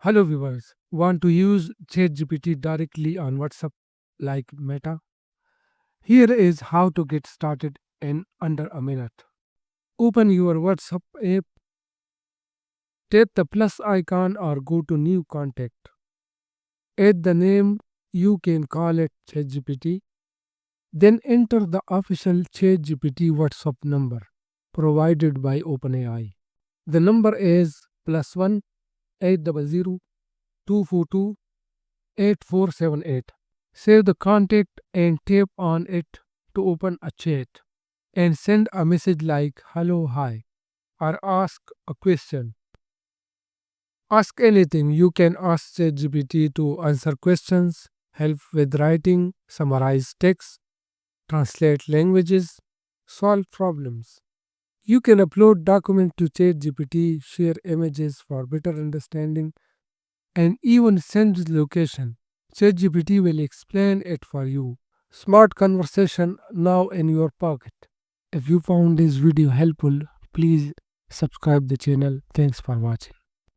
Hello viewers, want to use ChatGPT directly on WhatsApp like Meta? Here is how to get started in under a minute. Open your WhatsApp app, tap the plus icon or go to new contact. Add the name, you can call it ChatGPT. Then enter the official ChatGPT WhatsApp number provided by OpenAI. The number is +1 800 242 8478. Save the contact and tap on it to open a chat and send a message like hello, hi, or ask a question. Ask anything. You can ask ChatGPT to answer questions, help with writing, summarize text, translate languages, solve problems. You can upload documents to ChatGPT, share images for better understanding, and even send location. ChatGPT will explain it for you. Smart conversation now in your pocket. If you found this video helpful, please subscribe the channel. Thanks for watching.